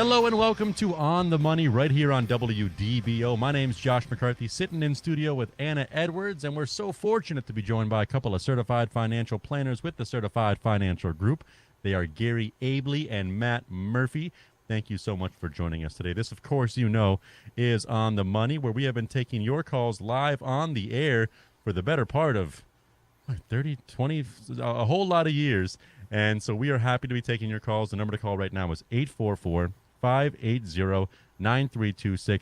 Hello and welcome to On the Money right here on WDBO. My name's Josh McCarthy, sitting in studio with Anna Edwards, and we're so fortunate to be joined by a couple of certified financial planners with the Certified Financial Group. They are Gary Abely and Matt Murphy. Thank you so much for joining us today. This, of course, you know, is On the Money, where we have been taking your calls live on the air for the better part of 30, 20, a whole lot of years. And so we are happy to be taking your calls. The number to call right now is 844-580-9326,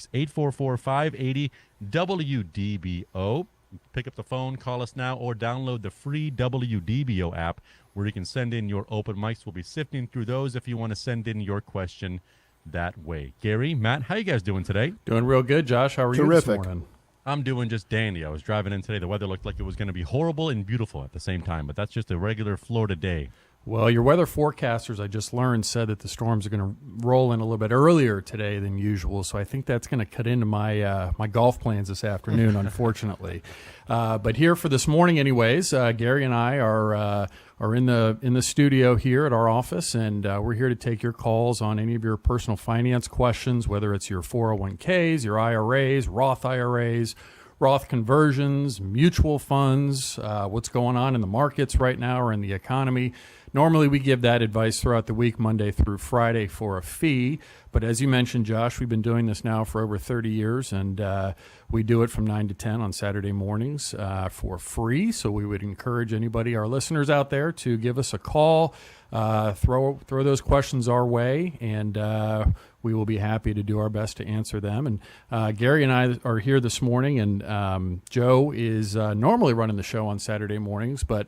844-580-WDBO. Pick up the phone, call us now, or download the free WDBO app where you can send in your open mics. We'll be sifting through those if you want to send in your question that way. Gary, Matt, how you guys doing today? Doing real good, Josh. How are you this morning? I'm doing just dandy. I was driving in today. The weather looked like it was going to be horrible and beautiful at the same time, but that's just a regular Florida day. Well, your weather forecasters, I just learned, said that the storms are going to roll in a little bit earlier today than usual, so I think that's going to cut into my my golf plans this afternoon, unfortunately. But here for this morning, anyways, Gary and I are in the studio here at our office, and we're here to take your calls on any of your personal finance questions, whether it's your 401ks, your IRAs, Roth IRAs, Roth conversions, mutual funds, what's going on in the markets right now or in the economy. Normally, we give that advice throughout the week, Monday through Friday, for a fee. But as you mentioned, Josh, we've been doing this now for over 30 years, and we do it from 9 to 10 on Saturday mornings for free. So we would encourage anybody, our listeners out there, to give us a call, throw those questions our way, and we will be happy to do our best to answer them. And Gary and I are here this morning, and Joe is normally running the show on Saturday mornings, but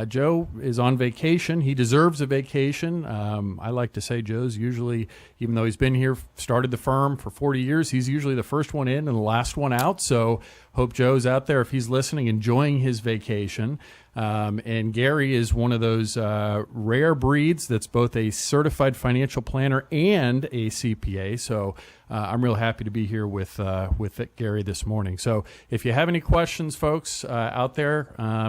Joe is on vacation. He deserves a vacation. I like to say Joe's usually, even though he's been here, started the firm for 40 years, he's usually the first one in and the last one out. So hope Joe's out there, if he's listening, enjoying his vacation. And Gary is one of those rare breeds that's both a certified financial planner and a CPA. So I'm real happy to be here with Gary this morning. So if you have any questions, folks out there,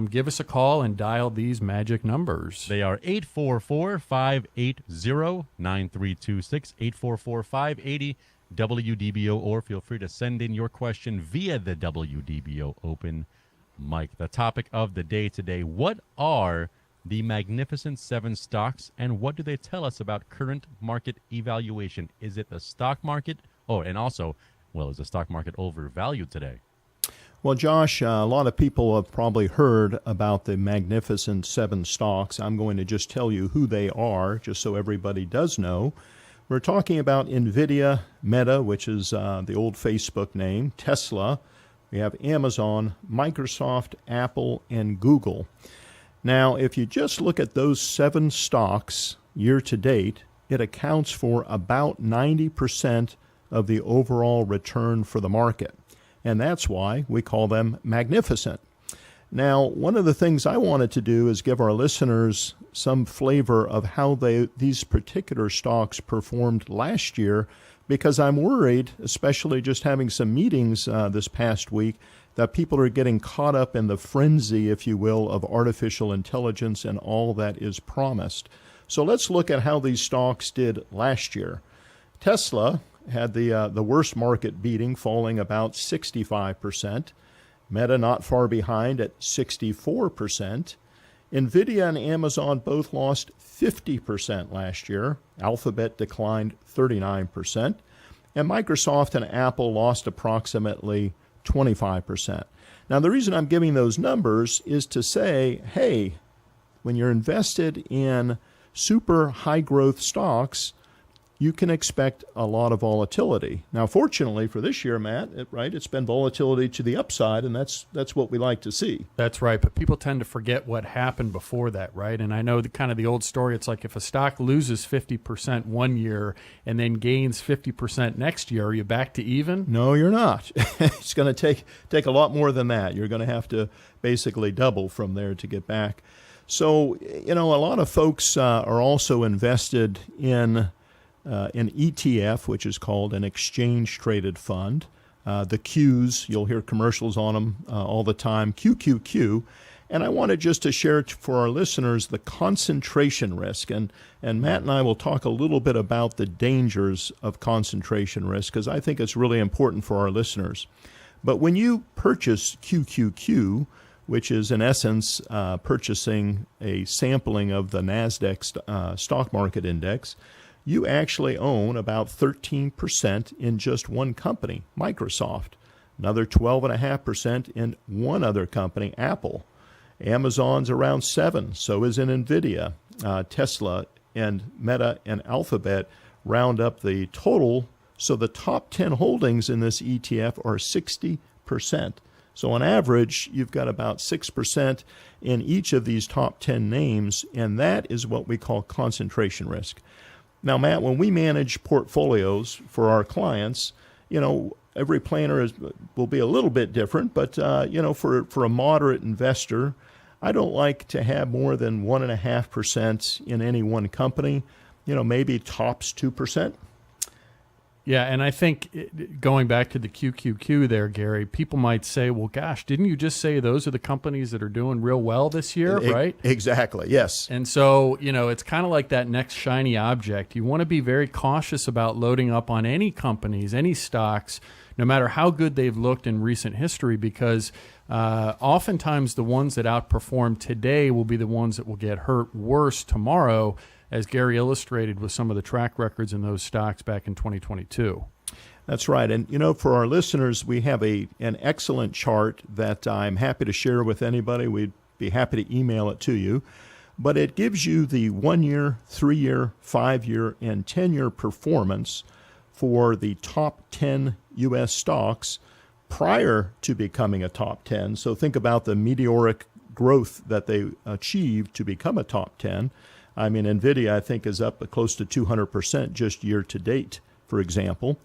give us a call and dial these magic numbers. They are 844-580-9326, 844-580-WDBO, or feel free to send in your question via the WDBO open mic. The topic of the day today: what are the Magnificent Seven stocks, and what do they tell us about current market evaluation? Is it the stock market? Oh, and also, well, is the stock market overvalued today? Well, Josh, a lot of people have probably heard about the Magnificent Seven stocks. I'm going to just tell you who they are, just so everybody does know. We're talking about NVIDIA, Meta, which is the old Facebook name, Tesla. We have Amazon, Microsoft, Apple, and Google. Now, if you just look at those seven stocks year to date, it accounts for about 90% of the overall return for the market. And that's why we call them magnificent. Now, one of the things I wanted to do is give our listeners some flavor of how these particular stocks performed last year, because I'm worried, especially just having some meetings this past week, that people are getting caught up in the frenzy, if you will, of artificial intelligence and all that is promised. So let's look at how these stocks did last year. Tesla had the worst market beating, falling about 65%. Meta not far behind at 64%. NVIDIA and Amazon both lost 50% last year. Alphabet declined 39%. And Microsoft and Apple lost approximately 25%. Now, the reason I'm giving those numbers is to say, hey, when you're invested in super high growth stocks, you can expect a lot of volatility. Now, fortunately for this year, Matt, it's been volatility to the upside, and that's what we like to see. That's right, but people tend to forget what happened before that, right? And I know the old story, it's like if a stock loses 50% one year and then gains 50% next year, are you back to even? No, you're not. It's going to take a lot more than that. You're going to have to basically double from there to get back. So, a lot of folks are also invested in an ETF, which is called an exchange-traded fund. The Qs, you'll hear commercials on them all the time, QQQ. And I wanted just to share for our listeners the concentration risk. And Matt and I will talk a little bit about the dangers of concentration risk, because I think it's really important for our listeners. But when you purchase QQQ, which is in essence purchasing a sampling of the NASDAQ stock market index, you actually own about 13% in just one company, Microsoft, another 12.5% in one other company, Apple. Amazon's around 7%, so is in NVIDIA. Tesla and Meta and Alphabet round up the total, so the top 10 holdings in this ETF are 60%. So on average, you've got about 6% in each of these top 10 names, and that is what we call concentration risk. Now, Matt, when we manage portfolios for our clients, every planner will be a little bit different, but for a moderate investor, I don't like to have more than 1.5% in any one company. Maybe tops 2%. Yeah, and I think going back to the QQQ there, Gary, people might say, well, gosh, didn't you just say those are the companies that are doing real well this year, right? Exactly, yes. And so, it's kind of like that next shiny object. You want to be very cautious about loading up on any companies, any stocks, no matter how good they've looked in recent history, because oftentimes the ones that outperform today will be the ones that will get hurt worse tomorrow, as Gary illustrated with some of the track records in those stocks back in 2022. That's right. And, for our listeners, we have an excellent chart that I'm happy to share with anybody. We'd be happy to email it to you. But it gives you the 1-year, 3-year, 5-year, and 10-year performance for the top 10 U.S. stocks prior to becoming a top 10. So think about the meteoric growth that they achieved to become a top 10. I mean, NVIDIA, I think, is up close to 200% just year to date, for example.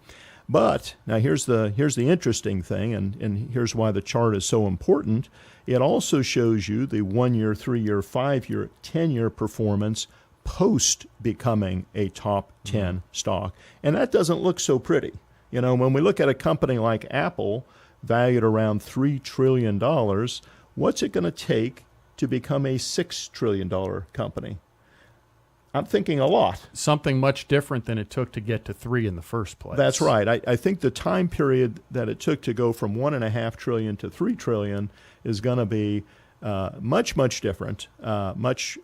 But now here's the interesting thing, and here's why the chart is so important. It also shows you the 1-year, 3-year, 5-year, 10-year performance post becoming a top 10 stock. And that doesn't look so pretty. When we look at a company like Apple, valued around $3 trillion, what's it going to take to become a $6 trillion company? I'm thinking a lot. Something much different than it took to get to 3 in the first place. That's right. I think the time period that it took to go from $1.5 trillion to $3 trillion is going to be much, much different, much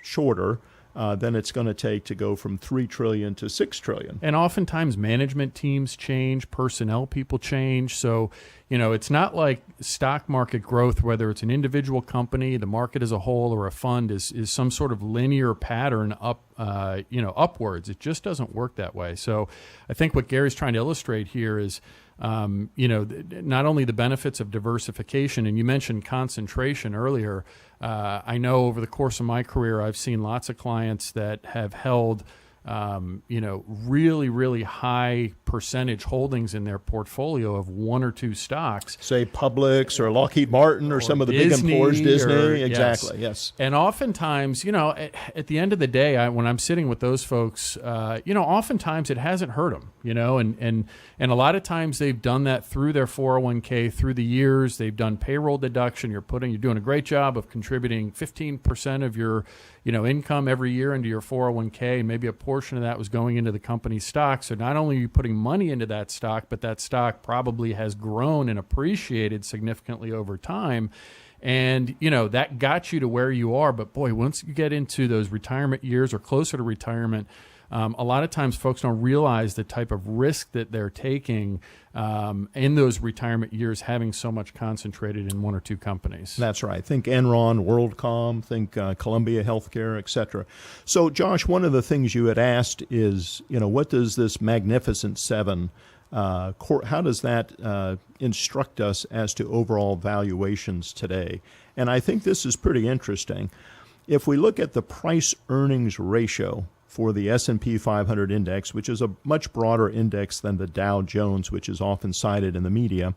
shorter than it's going to take to go from $3 trillion to $6 trillion. And oftentimes management teams change, personnel people change. So, it's not like stock market growth, whether it's an individual company, the market as a whole, or a fund is some sort of linear pattern upwards. It just doesn't work that way. So I think what Gary's trying to illustrate here is, not only the benefits of diversification, and you mentioned concentration earlier. I know over the course of my career, I've seen lots of clients that have held, really, really high percentage holdings in their portfio of 1 or 2 stocks. Say Publix or Lockheed Martin or some of the Disney, big employers, Disney. Exactly, yes. And oftentimes, at the end of the day, when I'm sitting with those folks, oftentimes it hasn't hurt them, and a lot of times they've done that through their 401k through the years. They've done payroll deduction. You're doing a great job of contributing 15% of your income every year into your 401k, and maybe a portion of that was going into the company's stock. So not only are you putting money into that stock, but that stock probably has grown and appreciated significantly over time. And, that got you to where you are. But boy, once you get into those retirement years or closer to retirement, a lot of times folks don't realize the type of risk that they're taking in those retirement years, having so much concentrated in 1 or 2 companies. That's right. Think Enron, WorldCom, think Columbia Healthcare, et cetera. So, Josh, one of the things you had asked is, what does this Magnificent Seven, how does that instruct us as to overall valuations today? And I think this is pretty interesting. If we look at the price-earnings ratio for the S&P 500 index, which is a much broader index than the Dow Jones, which is often cited in the media,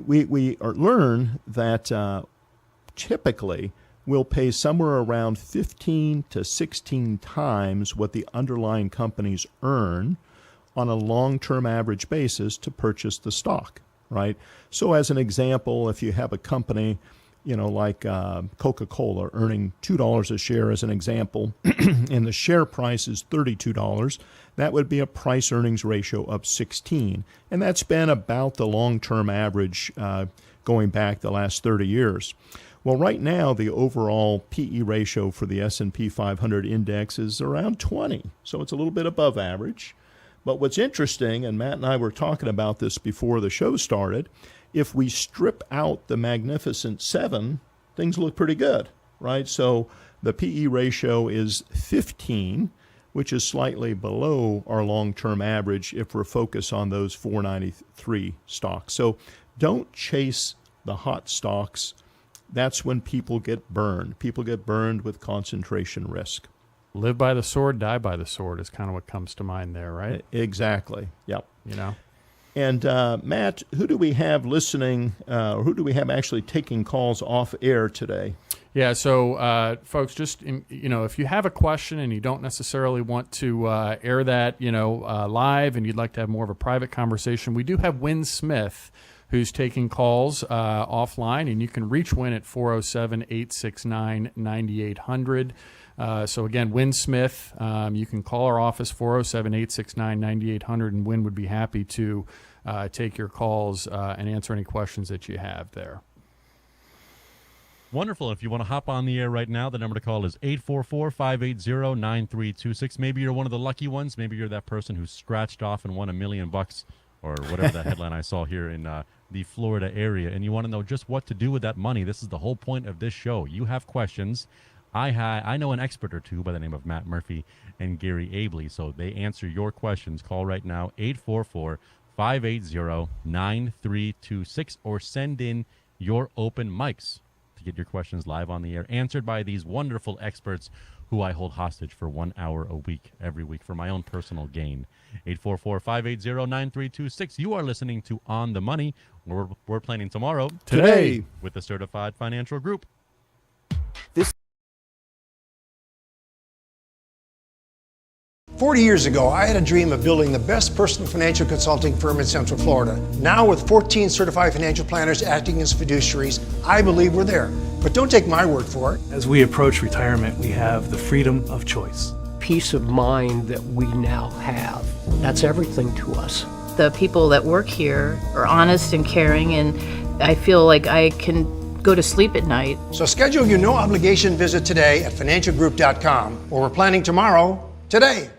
we learn that typically we'll pay somewhere around 15 to 16 times what the underlying companies earn on a long-term average basis to purchase the stock, right? So as an example, if you have a company like Coca-Cola earning $2 a share as an example, and the share price is $32, that would be a price-earnings ratio of 16. And that's been about the long-term average going back the last 30 years. Well, right now, the overall PE ratio for the S&P 500 index is around 20, so it's a little bit above average. But what's interesting, and Matt and I were talking about this before the show started, if we strip out the Magnificent Seven, things look pretty good, right? So the PE ratio is 15, which is slightly below our long-term average if we're focused on those 493 stocks. So don't chase the hot stocks. That's when people get burned. People get burned with concentration risk. Live by the sword, die by the sword is kind of what comes to mind there, right? Exactly. Yep. And Matt, who do we have listening, or who do we have actually taking calls off air today? Yeah, so folks, just if you have a question and you don't necessarily want to air that live, and you'd like to have more of a private conversation, we do have Win Smith, who's taking calls offline, and you can reach Win at 407-869-9800. So again, Win Smith, you can call our office, 407-869-9800, and Win would be happy to take your calls and answer any questions that you have there. Wonderful. If you want to hop on the air right now, the number to call is 844-580-9326. Maybe you're one of the lucky ones. Maybe you're that person who scratched off and won $1 million, or whatever the headline I saw here in the Florida area, and you want to know just what to do with that money. This is the whole point of this show. You have questions. I know an expert or two by the name of Matt Murphy and Gary Abely, so they answer your questions. Call right now, 844-580-9326, or send in your open mics to get your questions live on the air, answered by these wonderful experts who I hold hostage for 1 hour a week, every week, for my own personal gain. 844-580-9326. You are listening to On the Money. We're planning tomorrow. Today. With the Certified Financial Group. 40 years ago, I had a dream of building the best personal financial consulting firm in Central Florida. Now, with 14 certified financial planners acting as fiduciaries, I believe we're there. But don't take my word for it. As we approach retirement, we have the freedom of choice. Peace of mind that we now have. That's everything to us. The people that work here are honest and caring, and I feel like I can go to sleep at night. So schedule your no-obligation visit today at financialgroup.com, or we're planning tomorrow, today.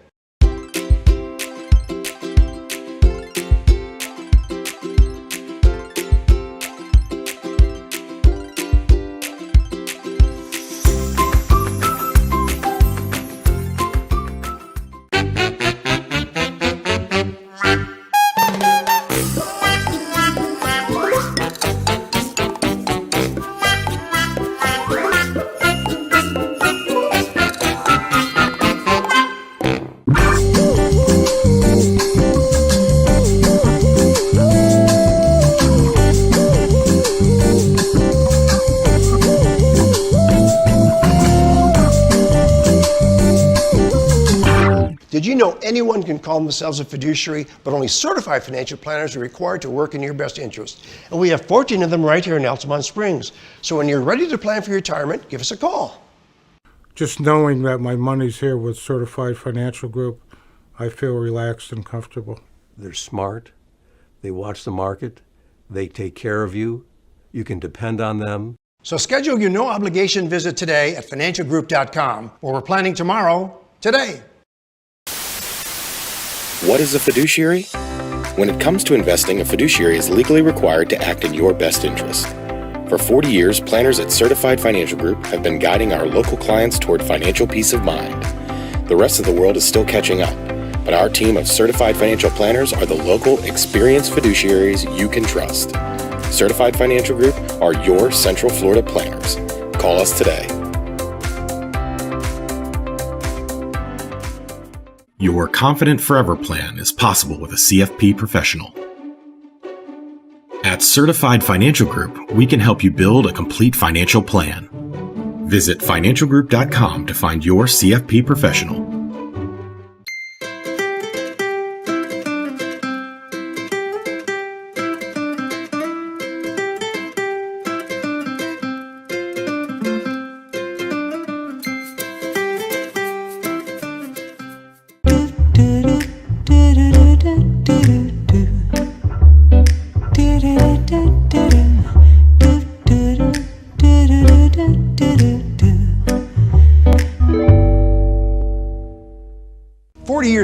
Did you know anyone can call themselves a fiduciary, but only certified financial planners are required to work in your best interest? And we have 14 of them right here in Altamont Springs. So when you're ready to plan for your retirement, give us a call. Just knowing that my money's here with Certified Financial Group, I feel relaxed and comfortable. They're smart. They watch the market. They take care of you. You can depend on them. So schedule your no-obligation visit today at financialgroup.com, where we're planning tomorrow, today. What is a fiduciary? When it comes to investing, a fiduciary is legally required to act in your best interest. For 40 years, planners at Certified Financial Group have been guiding our local clients toward financial peace of mind. The rest of the world is still catching up, but our team of certified financial planners are the local, experienced fiduciaries you can trust. Certified Financial Group are your Central Florida planners. Call us today. Your Confident Forever plan is possible with a CFP professional. At Certified Financial Group, we can help you build a complete financial plan. Visit financialgroup.com to find your CFP professional.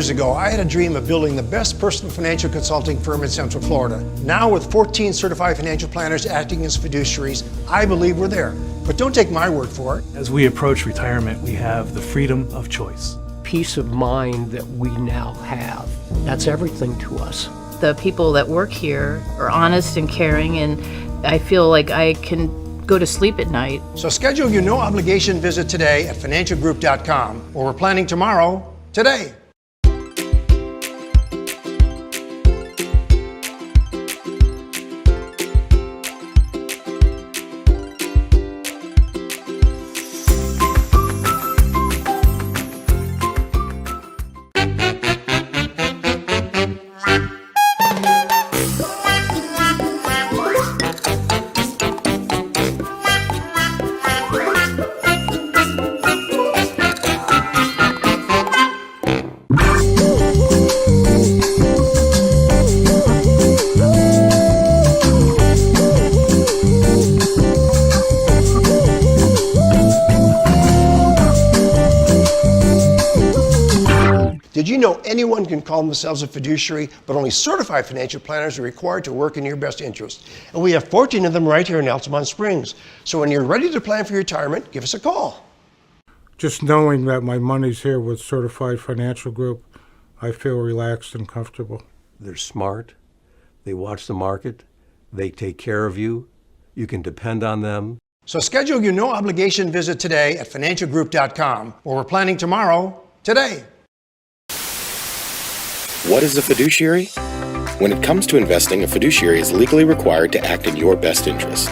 years ago, I had a dream of building the best personal financial consulting firm in Central Florida. Now, with 14 certified financial planners acting as fiduciaries, I believe we're there. But don't take my word for it. As we approach retirement, we have the freedom of choice. Peace of mind that we now have. That's everything to us. The people that work here are honest and caring, and I feel like I can go to sleep at night. So schedule your no-obligation visit today at financialgroup.com, or we're planning tomorrow, today. Did you know anyone can call themselves a fiduciary, but only certified financial planners are required to work in your best interest? And we have 14 of them right here in Altamont Springs. So when you're ready to plan for your retirement, give us a call. Just knowing that my money's here with Certified Financial Group, I feel relaxed and comfortable. They're smart. They watch the market. They take care of you. You can depend on them. So schedule your no-obligation visit today at financialgroup.com, or we're planning tomorrow, today. What is a fiduciary? When it comes to investing, a fiduciary is legally required to act in your best interest.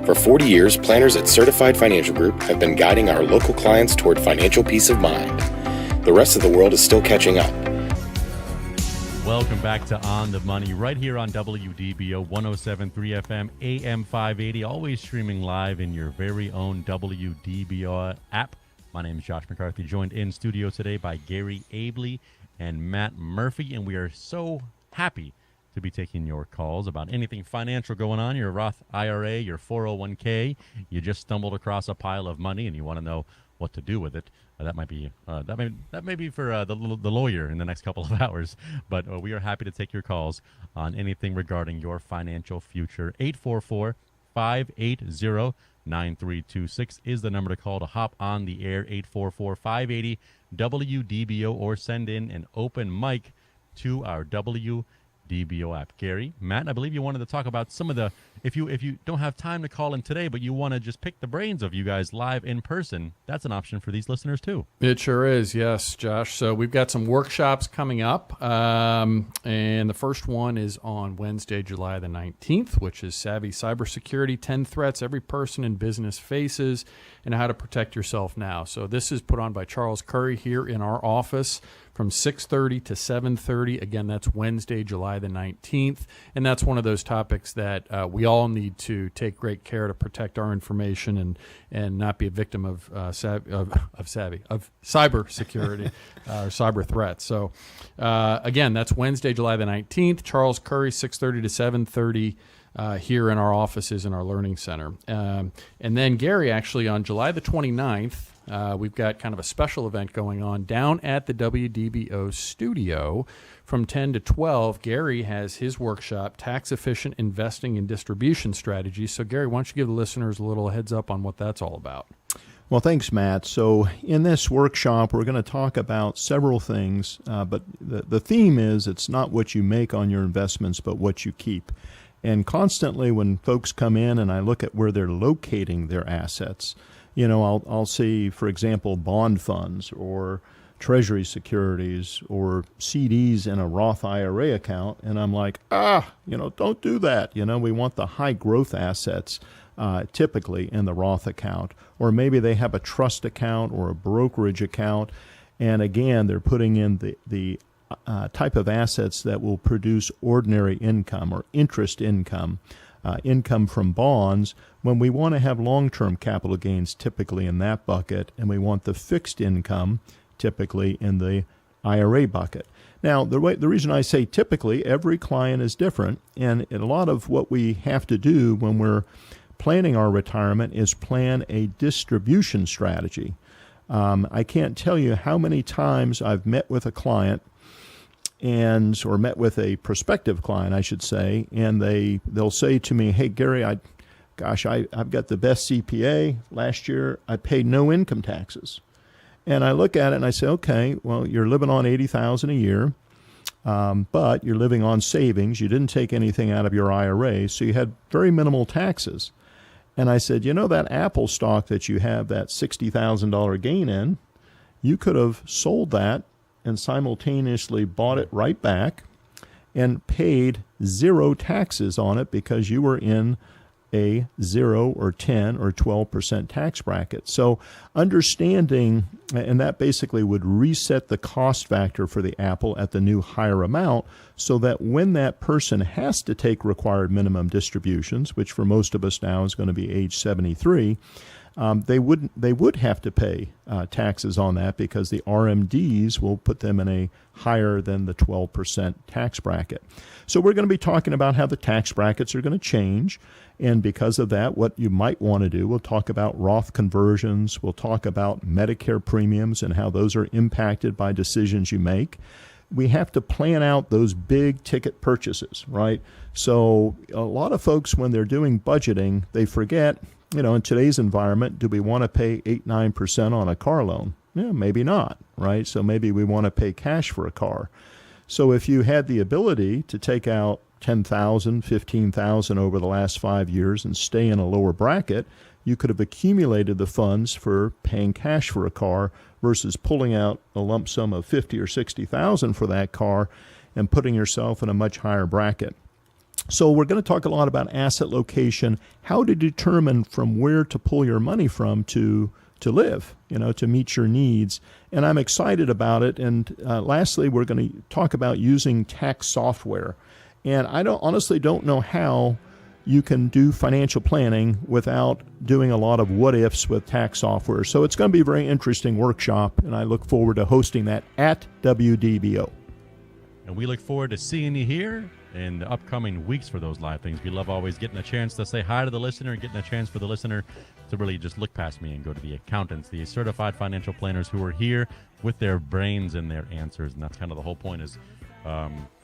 For 40 years, planners at Certified Financial Group have been guiding our local clients toward financial peace of mind. The rest of the world is still catching up. Welcome back to On the Money, right here on WDBO 107.3 FM, AM 580, always streaming live in your very own WDBO app. My name is Josh McCarthy, joined in studio today by Gary Abely and Matt Murphy, and we are so happy to be taking your calls about anything financial going on, your Roth IRA, your 401k. You just stumbled across a pile of money and you want to know what to do with it. That may be for the lawyer in the next couple of hours, but we are happy to take your calls on anything regarding your financial future. 844-580-9326 is the number to call to hop on the air. 844-580-WDBO, or send in an open mic to our WDBO app. Gary, Matt, I believe you wanted to talk about some of the, if you don't have time to call in today, but you want to just pick the brains of you guys live in person, that's an option for these listeners too. It sure is, yes, Josh. So we've got some workshops coming up, and the first one is on Wednesday, July the 19th, which is Savvy Cybersecurity, 10 Threats Every Person in Business Faces, and How to Protect Yourself Now. So this is put on by Charles Curry here in our office from 6:30 to 7:30. Again, that's Wednesday, July the 19th. And that's one of those topics that we all need to take great care to protect our information and not be a victim of cyber security or cyber threats. So again, that's Wednesday, July the 19th. Charles Curry, 6:30 to 7:30. Here in our offices in our learning center. And then Gary, actually on July the 29th, we've got kind of a special event going on down at the WDBO studio from 10 to 12. Gary has his workshop, Tax Efficient Investing and Distribution Strategies. So Gary, why don't you give the listeners a little heads up on what that's all about? Well, thanks, Matt. So in this workshop, we're going to talk about several things, but the theme is it's not what you make on your investments, but what you keep. And constantly when folks come in and I look at where they're locating their assets, you know, I'll see, for example, bond funds or treasury securities or CDs in a Roth IRA account. And I'm like, don't do that. You know, we want the high growth assets typically in the Roth account. Or maybe they have a trust account or a brokerage account. And again, they're putting in the type of assets that will produce ordinary income or interest income, income from bonds, when we want to have long-term capital gains typically in that bucket, and we want the fixed income typically in the IRA bucket. Now, the reason I say typically, every client is different, and a lot of what we have to do when we're planning our retirement is plan a distribution strategy. I can't tell you how many times I've met with a client or met with a prospective client, I should say, and they'll say to me, "Hey, Gary, I've got the best CPA. Last year, I paid no income taxes." And I look at it and I say, "Okay, well, you're living on $80,000 a year, but you're living on savings. You didn't take anything out of your IRA, so you had very minimal taxes." And I said, that Apple stock that you have that $60,000 gain in, you could have sold that and simultaneously bought it right back and paid zero taxes on it because you were in a 0 or 10 or 12% tax bracket. So understanding, and that basically would reset the cost factor for the Apple at the new higher amount, so that when that person has to take required minimum distributions, which for most of us now is going to be age 73, they would have to pay taxes on that because the RMDs will put them in a higher than the 12% tax bracket. So we're going to be talking about how the tax brackets are going to change. And because of that, what you might want to do, we'll talk about Roth conversions. We'll talk about Medicare premiums and how those are impacted by decisions you make. We have to plan out those big ticket purchases, right? So a lot of folks, when they're doing budgeting, they forget, in today's environment, do we want to pay 8-9% on a car loan? Yeah, maybe not, right? So maybe we want to pay cash for a car. So if you had the ability to take out $10,000, $15,000 over the last 5 years and stay in a lower bracket, you could have accumulated the funds for paying cash for a car versus pulling out a lump sum of $50,000 or $60,000 for that car and putting yourself in a much higher bracket. So we're going to talk a lot about asset location, how to determine from where to pull your money from to live, to meet your needs. And I'm excited about it. And lastly, we're going to talk about using tax software. And I honestly don't know how you can do financial planning without doing a lot of what ifs with tax software. So it's going to be a very interesting workshop, and I look forward to hosting that at WDBO. And we look forward to seeing you here in the upcoming weeks for those live things. We love always getting a chance to say hi to the listener and getting a chance for the listener to really just look past me and go to the accountants, the certified financial planners who are here with their brains and their answers. And that's kind of the whole point, is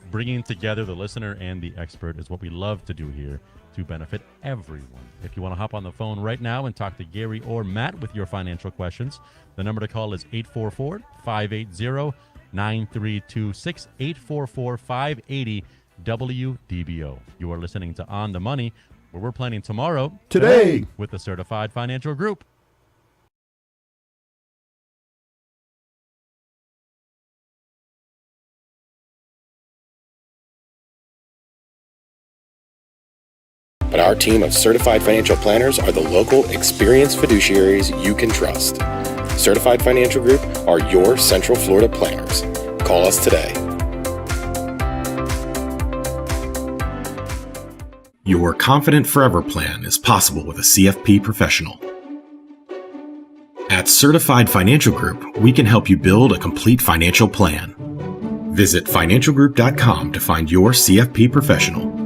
bringing together the listener and the expert is what we love to do here to benefit everyone. If you want to hop on the phone right now and talk to Gary or Matt with your financial questions, the number to call is 844-580-9326, 844-580-WDBO. You are listening to On the Money, where we're planning tomorrow today with the Certified Financial Group. But our team of certified financial planners are the local, experienced fiduciaries you can trust. Certified Financial Group are your Central Florida planners. Call us today. Your Confident Forever plan is possible with a CFP professional. At Certified Financial Group, we can help you build a complete financial plan. Visit financialgroup.com to find your CFP professional.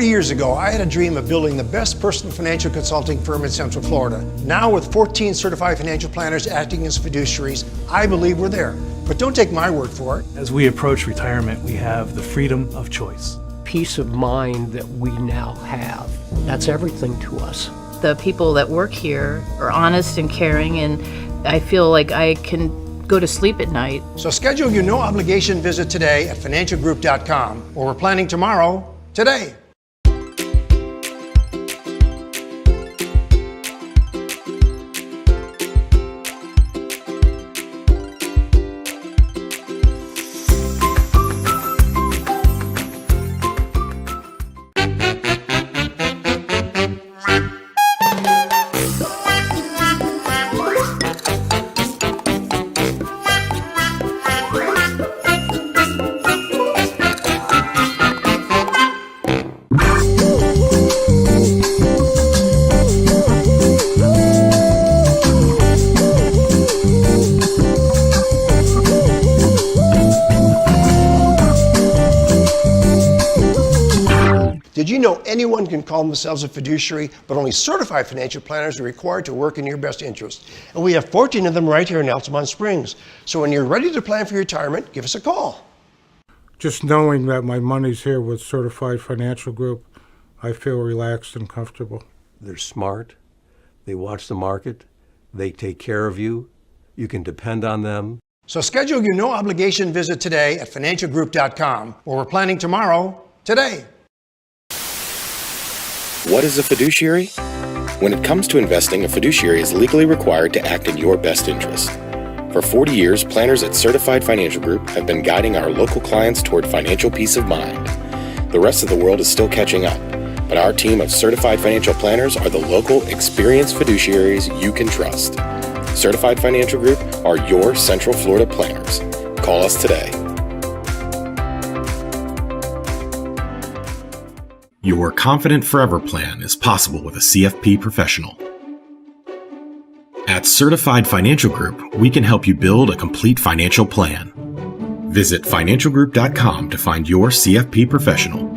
Years ago, I had a dream of building the best personal financial consulting firm in Central Florida. Now, with 14 certified financial planners acting as fiduciaries, I believe we're there. But don't take my word for it. As we approach retirement, we have the freedom of choice. Peace of mind that we now have, that's everything to us. The people that work here are honest and caring, and I feel like I can go to sleep at night. So schedule your no-obligation visit today at financialgroup.com, where we're planning tomorrow, today. Did you know anyone can call themselves a fiduciary, but only certified financial planners are required to work in your best interest? And we have 14 of them right here in Altamont Springs. So when you're ready to plan for your retirement, give us a call. Just knowing that my money's here with Certified Financial Group, I feel relaxed and comfortable. They're smart. They watch the market. They take care of you. You can depend on them. So schedule your no-obligation visit today at financialgroup.com, where we're planning tomorrow, today. What is a fiduciary? When it comes to investing, a fiduciary is legally required to act in your best interest. For 40 years, planners at Certified Financial Group have been guiding our local clients toward financial peace of mind. The rest of the world is still catching up, but our team of certified financial planners are the local, experienced fiduciaries you can trust. Certified Financial Group are your Central Florida planners. Call us today. Your Confident Forever plan is possible with a CFP professional. At Certified Financial Group, we can help you build a complete financial plan. Visit financialgroup.com to find your CFP professional.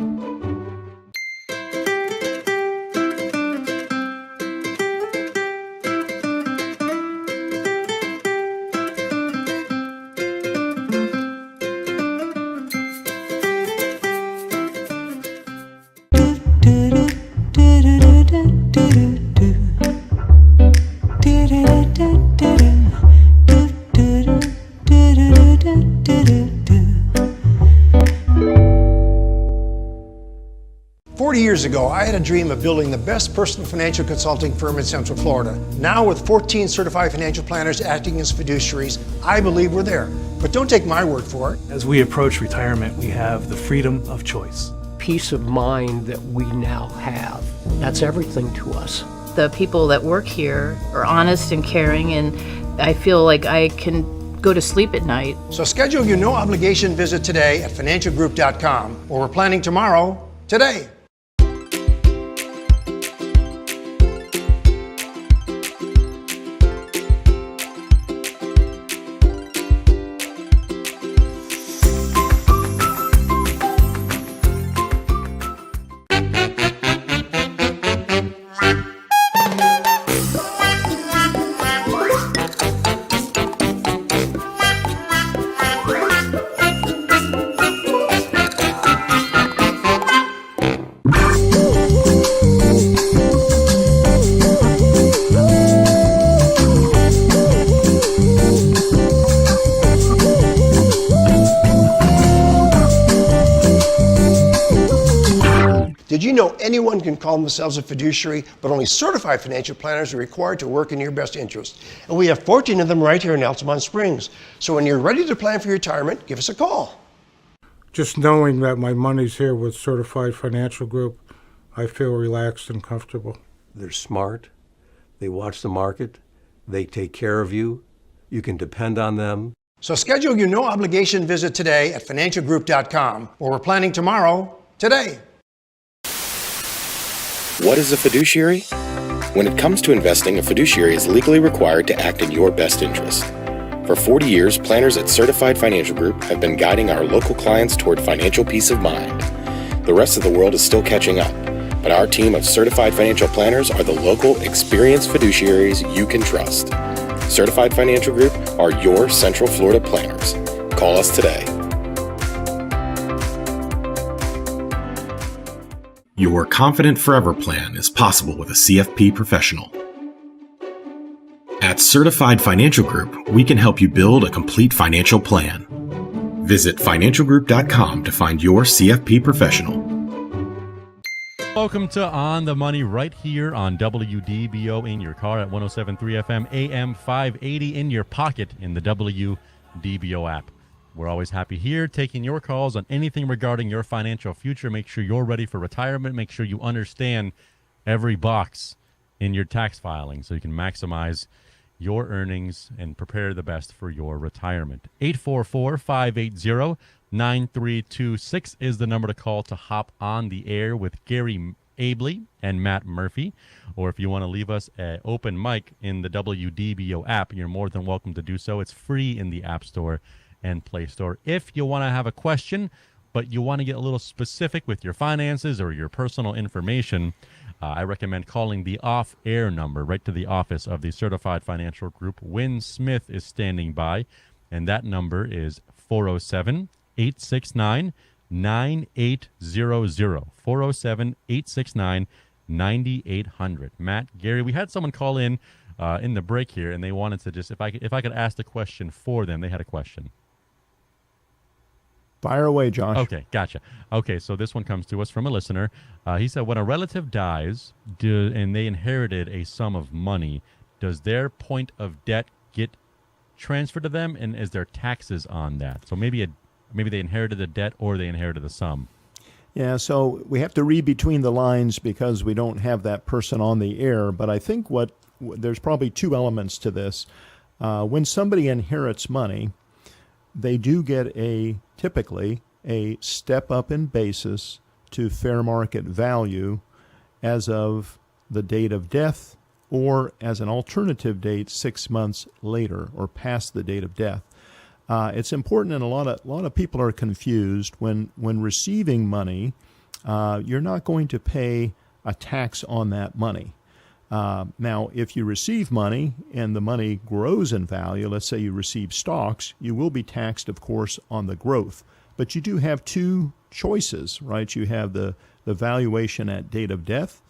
Years ago, I had a dream of building the best personal financial consulting firm in Central Florida. Now, with 14 certified financial planners acting as fiduciaries, I believe we're there. But don't take my word for it. As we approach retirement, we have the freedom of choice. Peace of mind that we now have. That's everything to us. The people that work here are honest and caring, and I feel like I can go to sleep at night. So schedule your no-obligation visit today at financialgroup.com, where we're planning tomorrow, today. Did you know anyone can call themselves a fiduciary, but only certified financial planners are required to work in your best interest? And we have 14 of them right here in Altamont Springs. So when you're ready to plan for your retirement, give us a call. Just knowing that my money's here with Certified Financial Group, I feel relaxed and comfortable. They're smart. They watch the market. They take care of you. You can depend on them. So schedule your no-obligation visit today at financialgroup.com, where we're planning tomorrow, today. What is a fiduciary? When it comes to investing, a fiduciary is legally required to act in your best interest. For 40 years, planners at Certified Financial Group have been guiding our local clients toward financial peace of mind. The rest of the world is still catching up, but our team of certified financial planners are the local, experienced fiduciaries you can trust. Certified Financial Group are your Central Florida planners. Call us today. Your Confident Forever plan is possible with a CFP professional. At Certified Financial Group, we can help you build a complete financial plan. Visit financialgroup.com to find your CFP professional. Welcome to On the Money right here on WDBO, in your car at 107.3 FM, AM 580, in your pocket in the WDBO app. We're always happy here taking your calls on anything regarding your financial future. Make sure you're ready for retirement. Make sure you understand every box in your tax filing so you can maximize your earnings and prepare the best for your retirement. 844-580-9326 is the number to call to hop on the air with Gary Abely and Matt Murphy. Or if you want to leave us an open mic in the WDBO app, you're more than welcome to do so. It's free in the App Store and Play Store. If you want to have a question, but you want to get a little specific with your finances or your personal information, I recommend calling the off-air number right to the office of the Certified Financial Group. Wynn Smith is standing by, and that number is 407-869-9800. 407-869-9800. Matt, Gary, we had someone call in the break here, and they wanted to just, if I could ask the question for them, they had a question. Fire away, Josh. Okay, gotcha. Okay, so this one comes to us from a listener. He said, when a relative dies and they inherited a sum of money, does their point of debt get transferred to them, and is there taxes on that? So maybe they inherited the debt or they inherited the sum. Yeah, so we have to read between the lines because we don't have that person on the air, but I think there's probably two elements to this. When somebody inherits money, they do get typically a step up in basis to fair market value as of the date of death, or as an alternative date 6 months later or past the date of death. It's important, and a lot of people are confused when receiving money. You're not going to pay a tax on that money. Now, if you receive money and the money grows in value, let's say you receive stocks, you will be taxed, of course, on the growth. But you do have two choices, right? You have the valuation at date of death,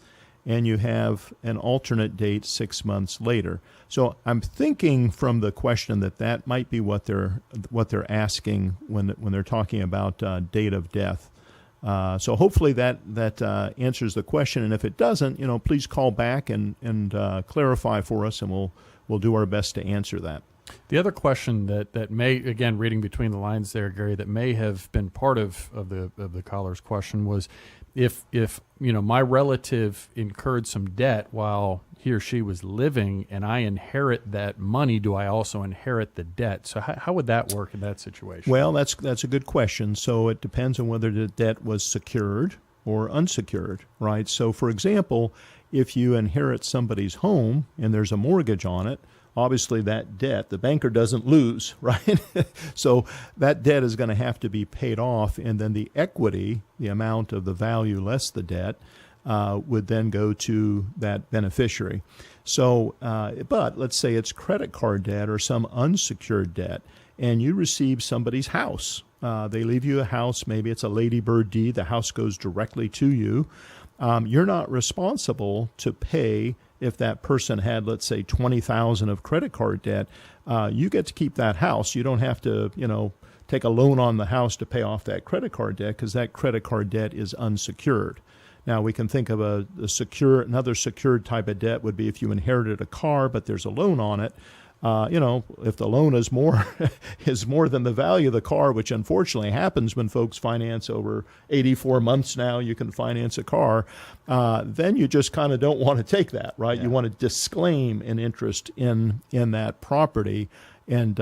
and you have an alternate date 6 months later. So I'm thinking from the question that might be what they're asking when they're talking about date of death. So hopefully that answers the question, and if it doesn't, please call back and clarify for us, and we'll do our best to answer that. The other question that may, again, reading between the lines there, Gary, that may have been part of the caller's question was, if my relative incurred some debt while he or she was living and I inherit that money, do I also inherit the debt? So how would that work in that situation? Well, that's a good question. So it depends on whether the debt was secured or unsecured, right? So, for example, if you inherit somebody's home and there's a mortgage on it, obviously that debt, the banker doesn't lose, right? So that debt is going to have to be paid off, and then the equity, the amount of the value less the debt, would then go to that beneficiary. So, but let's say it's credit card debt or some unsecured debt, and you receive somebody's house. They leave you a house, maybe it's a ladybird deed, the house goes directly to you. You're not responsible to pay if that person had, let's say, $20,000 of credit card debt. You get to keep that house. You don't have to, take a loan on the house to pay off that credit card debt, because that credit card debt is unsecured. Now, we can think of another secured type of debt would be if you inherited a car, but there's a loan on it. If the loan is more than the value of the car, which unfortunately happens when folks finance over 84 months now, you can finance a car, then you just kind of don't want to take that, right? Yeah. You want to disclaim an interest in that property, and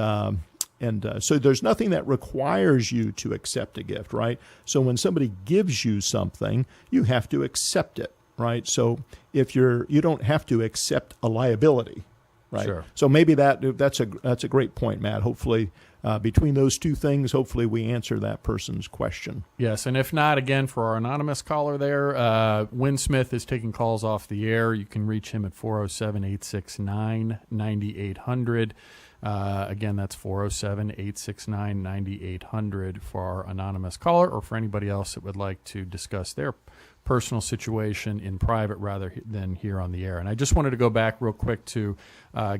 so there's nothing that requires you to accept a gift, right? So when somebody gives you something, you have to accept it, right? So if you don't have to accept a liability. Right. Sure. So maybe that's a great point, Matt. Hopefully, between those two things, hopefully we answer that person's question. Yes, and if not, again, for our anonymous caller there, Wynn Smith is taking calls off the air. You can reach him at 407-869-9800. Again, that's 407-869-9800 for our anonymous caller, or for anybody else that would like to discuss their personal situation in private rather than here on the air. And I just wanted to go back real quick to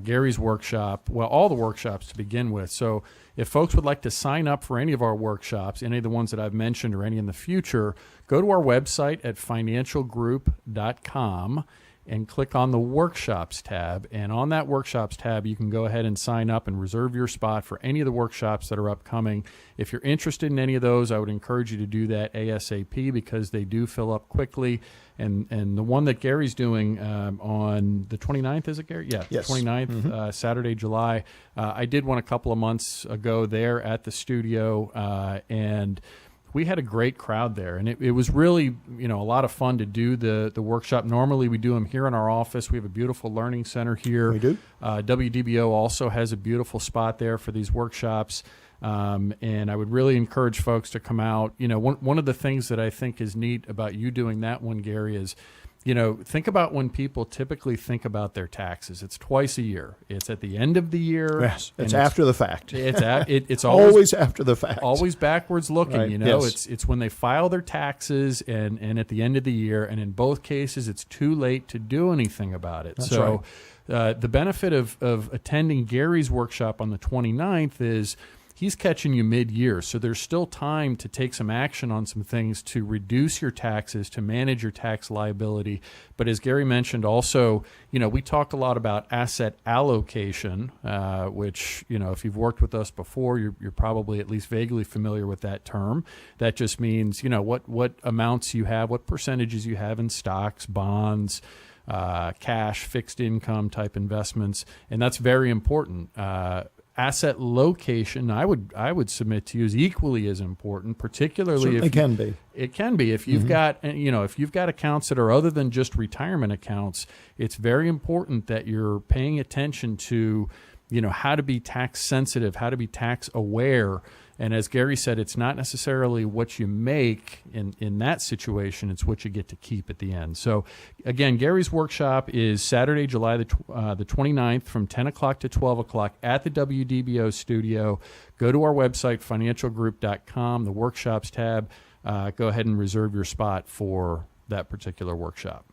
Gary's workshop, well, all the workshops to begin with. So if folks would like to sign up for any of our workshops, any of the ones that I've mentioned or any in the future, go to our website at financialgroup.com and click on the Workshops tab. And on that Workshops tab, you can go ahead and sign up and reserve your spot for any of the workshops that are upcoming. If you're interested in any of those, I would encourage you to do that ASAP, because they do fill up quickly. And the one that Gary's doing on the 29th, is it, Gary? Yeah, yes. 29th, Mm-hmm. Saturday, July. I did one a couple of months ago there at the studio, and we had a great crowd there, and it was really, a lot of fun to do the workshop. Normally we do them here in our office. We have a beautiful learning center here. We do. WDBO also has a beautiful spot there for these workshops. And I would really encourage folks to come out. You know, one of the things that I think is neat about you doing that one, Gary, is, you know, think about when people typically think about their taxes. It's twice a year. It's at the end of the year. Yes, it's after the fact. It's always after the fact. Always backwards looking. Right. You know, Yes. it's when they file their taxes and at the end of the year. And in both cases, it's too late to do anything about it. That's so the benefit of attending Gary's workshop on the 29th is he's catching you mid-year, so there's still time to take some action on some things to reduce your taxes, to manage your tax liability. But as Gary mentioned, also, you know, we talk a lot about asset allocation, which, you know, if you've worked with us before, you're probably at least vaguely familiar with that term. That just means, you know, what amounts you have, what percentages you have in stocks, bonds, cash, fixed income type investments, and that's very important. Asset location, I would submit to you, is equally as important, particularly Certainly can be. It can be if you've got, you know, if you've got accounts that are other than just retirement accounts. It's very important that you're paying attention to, you know, how to be tax sensitive, how to be tax aware. And as Gary said, it's not necessarily what you make in that situation, it's what you get to keep at the end. So again, Gary's workshop is Saturday, July the 29th from 10 o'clock to 12 o'clock at the WDBO studio. Go to our website, financialgroup.com, the workshops tab. Go ahead and reserve your spot for that particular workshop.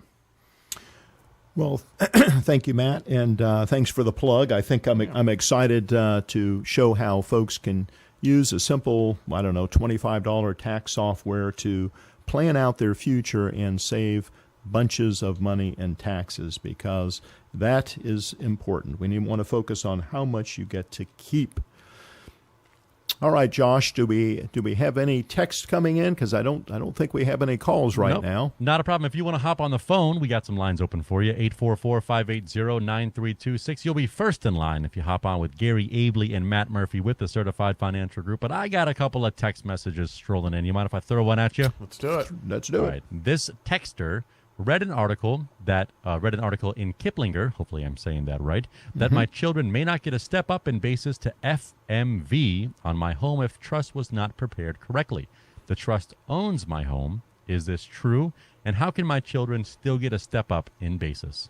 Well, thank you, Matt, and thanks for the plug. I think I'm excited to show how folks can use a simple, I don't know, $25 tax software to plan out their future and save bunches of money in taxes, because that is important. We want to focus on how much you get to keep. All right, Josh, do we have any text coming in? Because I don't think we have any calls right now. Not a problem. If you want to hop on the phone, we got some lines open for you. 844-580-9326. You'll be first in line if you hop on with Gary Abely and Matt Murphy with the Certified Financial Group. But I got a couple of text messages strolling in. You mind if I throw one at you? Let's do it. Let's do it. This texter read an article in Kiplinger, hopefully I'm saying that right, that my children may not get a step up in basis to FMV on my home if trust was not prepared correctly. The trust owns my home. Is this true? And how can my children still get a step up in basis?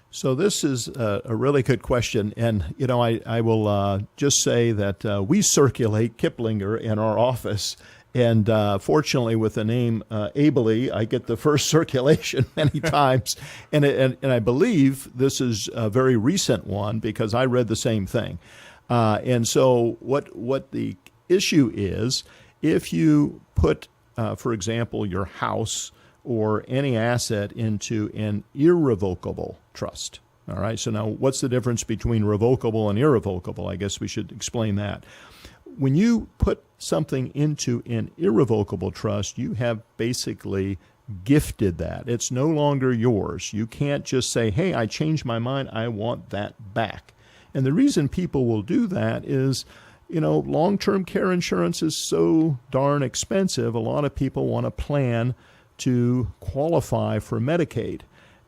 So this is a really good question, and you know, I will just say that we circulate Kiplinger in our office. And fortunately, with the name Abely, I get the first circulation many times. And I believe this is a very recent one because I read the same thing. And so what the issue is, if you put, for example, your house or any asset into an irrevocable trust. All right. So now what's the difference between revocable and irrevocable? I guess we should explain that. When you put something into an irrevocable trust, you have basically gifted that. It's no longer yours. You can't just say, hey, I changed my mind, I want that back. And the reason people will do that is, you know, long-term care insurance is so darn expensive. A lot of people want to plan to qualify for Medicaid.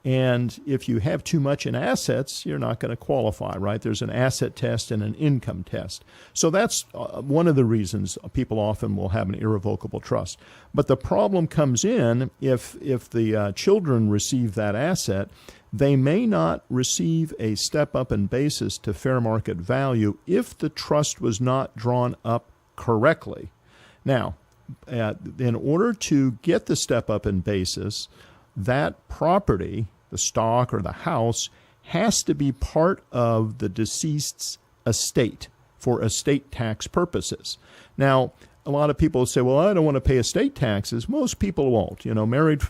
And if you have too much in assets, you're not going to qualify, right? There's an asset test and an income test. So that's one of the reasons people often will have an irrevocable trust. But the problem comes in if the children receive that asset, they may not receive a step up in basis to fair market value if the trust was not drawn up correctly. Now, in order to get the step up in basis, that property, the stock or the house, has to be part of the deceased's estate for estate tax purposes. Now, a lot of people say, well, I don't want to pay estate taxes. Most people won't. You know, married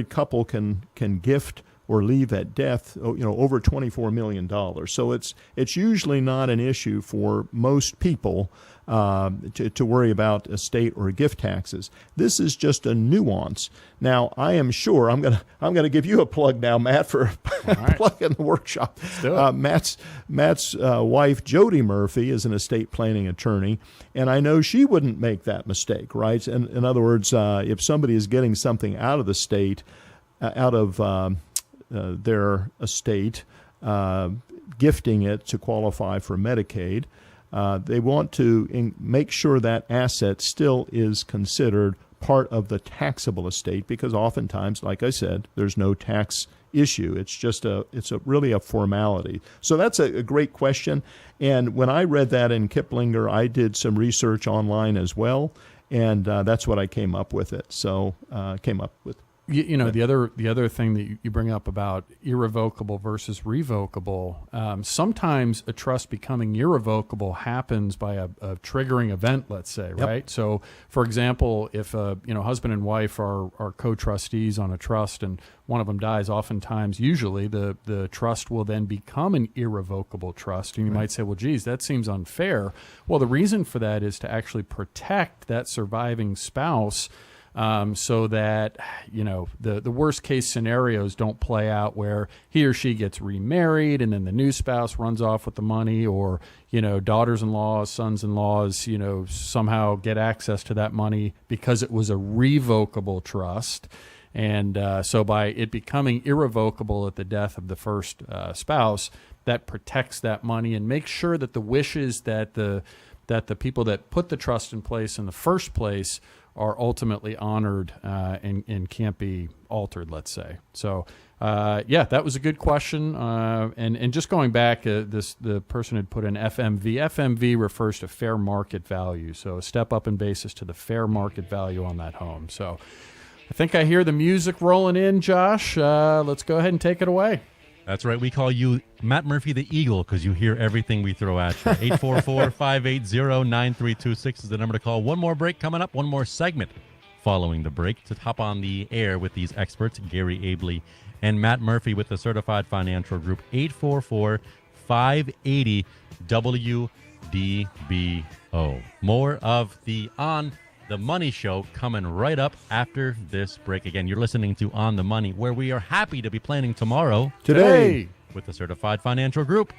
couple can gift or leave at death, you know, over $24 million. So it's usually not an issue for most people to worry about estate or gift taxes. This is just a nuance. Now, I am sure I'm gonna give you a plug now, Matt, for plug in the workshop. Matt's wife, Jody Murphy, is an estate planning attorney, and I know she wouldn't make that mistake, right? And in other words, if somebody is getting something out of the state, out of their estate, gifting it to qualify for Medicaid, They want to make sure that asset still is considered part of the taxable estate, because oftentimes, like I said, there's no tax issue. It's just really a formality. So that's a great question. And when I read that in Kiplinger, I did some research online as well, and that's what I came up with it. So You know, the other thing that you bring up about irrevocable versus revocable, sometimes a trust becoming irrevocable happens by a triggering event, let's say, right? So, for example, if husband and wife are co-trustees on a trust and one of them dies, oftentimes, usually, the trust will then become an irrevocable trust. And you might say, well, geez, that seems unfair. Well, the reason for that is to actually protect that surviving spouse, so that, the worst case scenarios don't play out where he or she gets remarried and then the new spouse runs off with the money, or, daughters-in-law, sons-in-laws, somehow get access to that money because it was a revocable trust. And so by it becoming irrevocable at the death of the first spouse, that protects that money and makes sure that the wishes that the people that put the trust in place in the first place are ultimately honored and can't be altered, let's say. So, that was a good question. And just going back, the person had put in FMV. FMV refers to fair market value. So a step up in basis to the fair market value on that home. So I think I hear the music rolling in, Josh. Let's go ahead and take it away. That's right. We call you Matt Murphy the Eagle because you hear everything we throw at you. 844-580-9326 is the number to call. One more break coming up, one more segment following the break to hop on the air with these experts, Gary Abely and Matt Murphy with the Certified Financial Group. 844-580-WDBO. More of the On the Money Show coming right up after this break. Again, you're listening to On the Money, where we are happy to be planning tomorrow. Today. With the Certified Financial Group.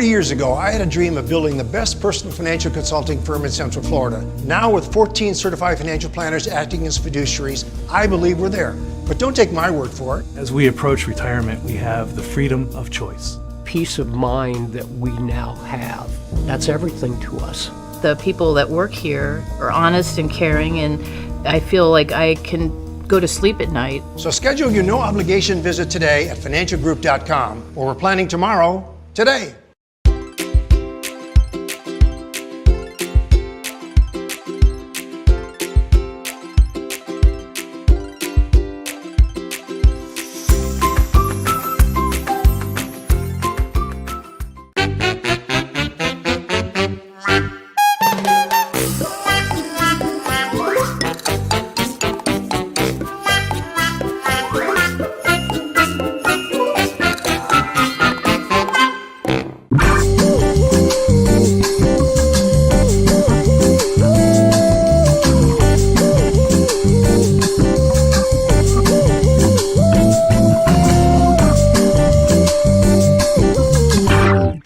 Years ago, I had a dream of building the best personal financial consulting firm in Central Florida. Now, with 14 certified financial planners acting as fiduciaries, I believe we're there. But don't take my word for it. As we approach retirement, we have the freedom of choice. Peace of mind that we now have. That's everything to us. The people that work here are honest and caring, and I feel like I can go to sleep at night. So schedule your no obligation visit today at financialgroup.com, where we're planning tomorrow, today.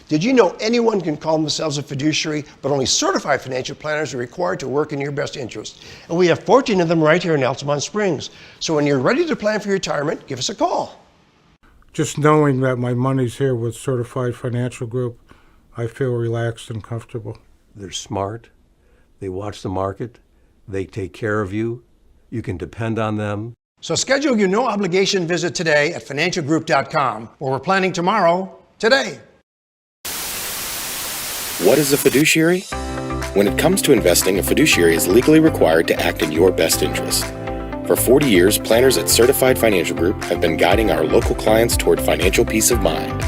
Did you know anyone can call themselves a fiduciary, but only certified financial planners are required to work in your best interest? And we have 14 of them right here in Altamont Springs. So when you're ready to plan for your retirement, give us a call. Just knowing that my money's here with Certified Financial Group, I feel relaxed and comfortable. They're smart. They watch the market. They take care of you. You can depend on them. So schedule your no obligation visit today at financialgroup.com, where we're planning tomorrow, today. What is a fiduciary? When it comes to investing, a fiduciary is legally required to act in your best interest. For 40 years, planners at Certified Financial Group have been guiding our local clients toward financial peace of mind.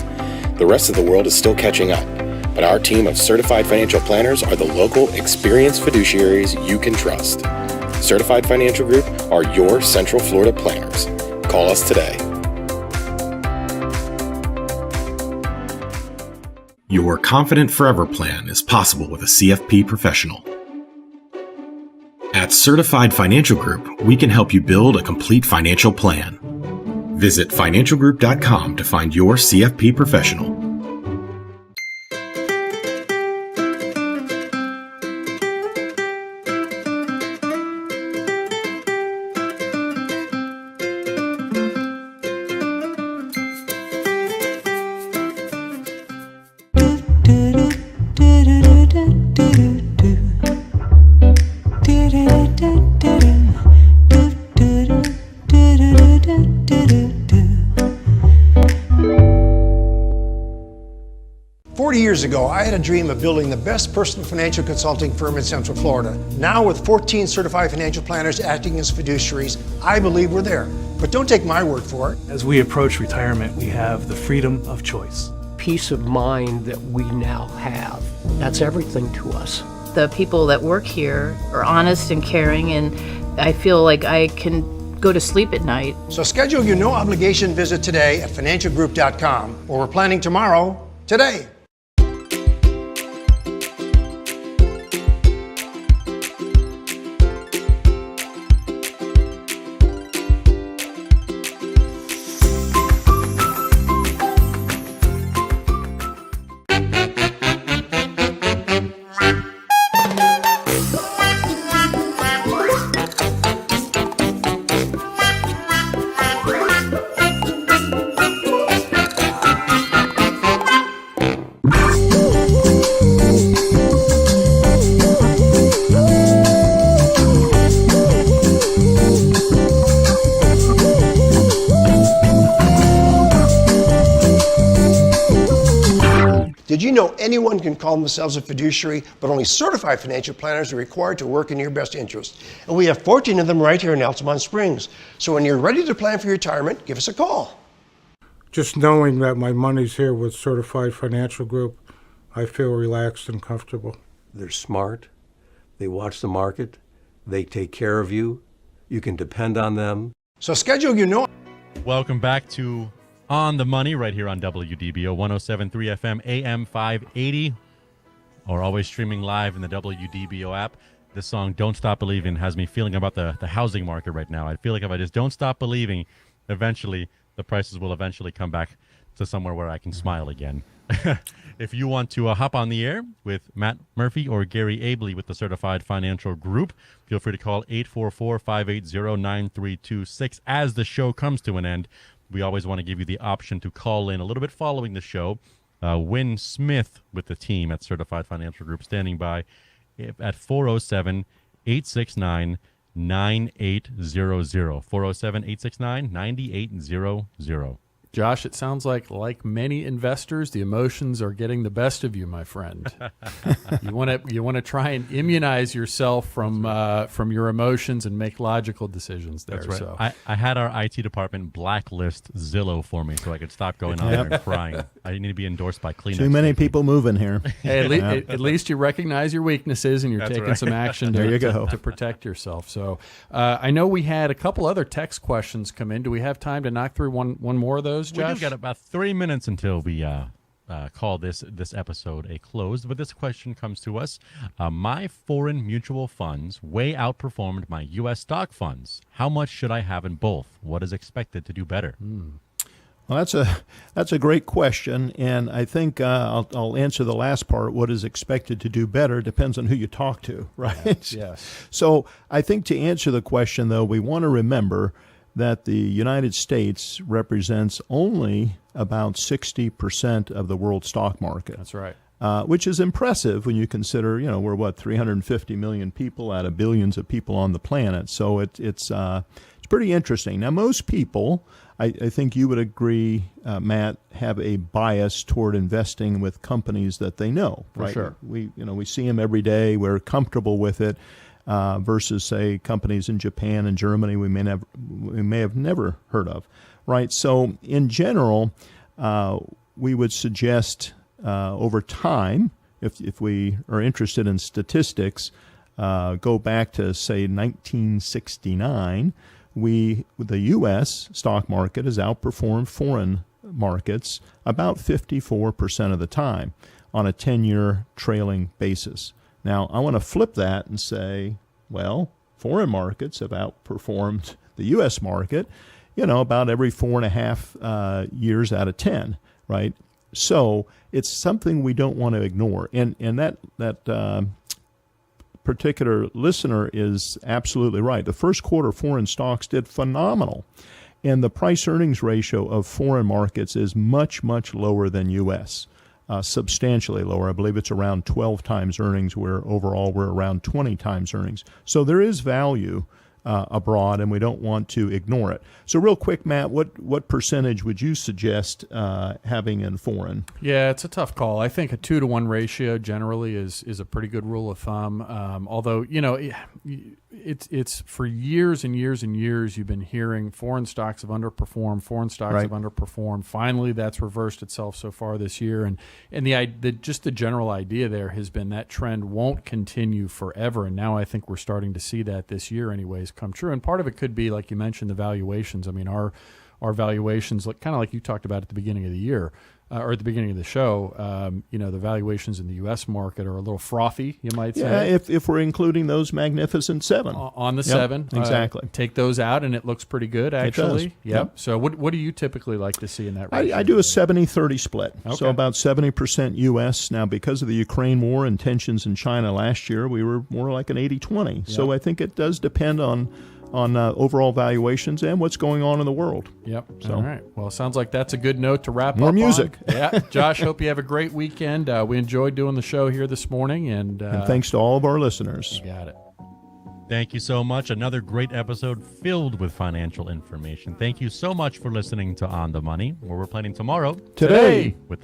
The rest of the world is still catching up, but our team of certified financial planners are the local, experienced fiduciaries you can trust. Certified Financial Group are your Central Florida planners. Call us today. Your Confident Forever plan is possible with a CFP professional. At Certified Financial Group, we can help you build a complete financial plan. Visit financialgroup.com to find your CFP professional. Years ago, I had a dream of building the best personal financial consulting firm in Central Florida. Now, with 14 certified financial planners acting as fiduciaries, I believe we're there. But don't take my word for it. As we approach retirement, we have the freedom of choice. Peace of mind that we now have. That's everything to us. The people that work here are honest and caring, and I feel like I can go to sleep at night. So schedule your no obligation visit today at financialgroup.com, or we're planning tomorrow, today. Did you know anyone can call themselves a fiduciary, but only certified financial planners are required to work in your best interest? And we have 14 of them right here in Altamont Springs. So when you're ready to plan for your retirement, give us a call. Just knowing that my money's here with Certified Financial Group, I feel relaxed and comfortable. They're smart. They watch the market. They take care of you. You can depend on them. So schedule your no... Welcome back to On the Money right here on WDBO 107.3 FM AM 580, or always streaming live in the WDBO app. This song, Don't Stop Believing, has me feeling about the housing market right now. I feel like if I just don't stop believing, eventually the prices will eventually come back to somewhere where I can smile again. If you want to hop on the air with Matt Murphy or Gary Abely with the Certified Financial Group, feel free to call 844-580-9326. As the show comes to an end, we always want to give you the option to call in a little bit following the show. Win Smith with the team at Certified Financial Group standing by at 407-869-9800. 407-869-9800. Josh, it sounds like many investors, the emotions are getting the best of you, my friend. You want to try and immunize yourself from your emotions and make logical decisions there. That's right. So I had our IT department blacklist Zillow for me so I could stop going on there and crying. I need to be endorsed by Kleenex. Too many people moving here. Hey, at least you recognize your weaknesses and you're That's taking right. some action There you go. to protect yourself. So I know we had a couple other text questions come in. Do we have time to knock through one more of those, Josh? We've got about 3 minutes until we call this episode a close. But this question comes to us. My foreign mutual funds way outperformed my U.S. stock funds. How much should I have in both? What is expected to do better? Well, that's a great question, and I think I'll answer the last part. What is expected to do better depends on who you talk to, right? Yes. So I think to answer the question, though, we want to remember that the United States represents only about 60% of the world stock market. That's right. Which is impressive when you consider, we're 350 million people out of billions of people on the planet. So it's pretty interesting. Now, most people, I think you would agree, Matt, have a bias toward investing with companies that they know. For right? sure. We see them every day. We're comfortable with it. Versus, say, companies in Japan and Germany we may have never heard of, right? So, in general, we would suggest over time, if we are interested in statistics, go back to say 1969. The U.S. stock market has outperformed foreign markets about 54% of the time. on a 10-year trailing basis. Now, I want to flip that and say, well, foreign markets have outperformed the U.S. market, about every 4.5 years out of 10, right? So it's something we don't want to ignore. And that particular listener is absolutely right. The first quarter foreign stocks did phenomenal. And the price-earnings ratio of foreign markets is much, much lower than U.S., substantially lower. I believe it's around 12 times earnings, where overall we're around 20 times earnings. So there is value abroad, and we don't want to ignore it. So real quick, Matt, what percentage would you suggest having in foreign? Yeah, it's a tough call. I think a 2-to-1 ratio generally is a pretty good rule of thumb. Although, it's for years and years and years you've been hearing foreign stocks have underperformed, Right. have underperformed. Finally, that's reversed itself so far this year. And just the general idea there has been that trend won't continue forever. And now I think we're starting to see that this year anyways come true. And part of it could be, like you mentioned, the valuations. I mean, our valuations, kind of like you talked about at the beginning of the year, or at the beginning of the show, the valuations in the U.S. market are a little frothy, you might say. Yeah, if we're including those magnificent 7. On the Yep, 7. exactly. Take those out, and it looks pretty good, actually. It does. Yep. So what do you typically like to see in that ratio? I do a 70-30 split. Okay. So about 70% U.S. Now, because of the Ukraine war and tensions in China last year, we were more like an 80-20. So I think it does depend on overall valuations and what's going on in the world. Yep. So. All right. Well, it sounds like that's a good note to wrap More up music. on. Yeah. Josh, hope you have a great weekend. We enjoyed doing the show here this morning. And thanks to all of our listeners. You got it. Thank you so much. Another great episode filled with financial information. Thank you so much for listening to On the Money, where we're planning tomorrow Today. with the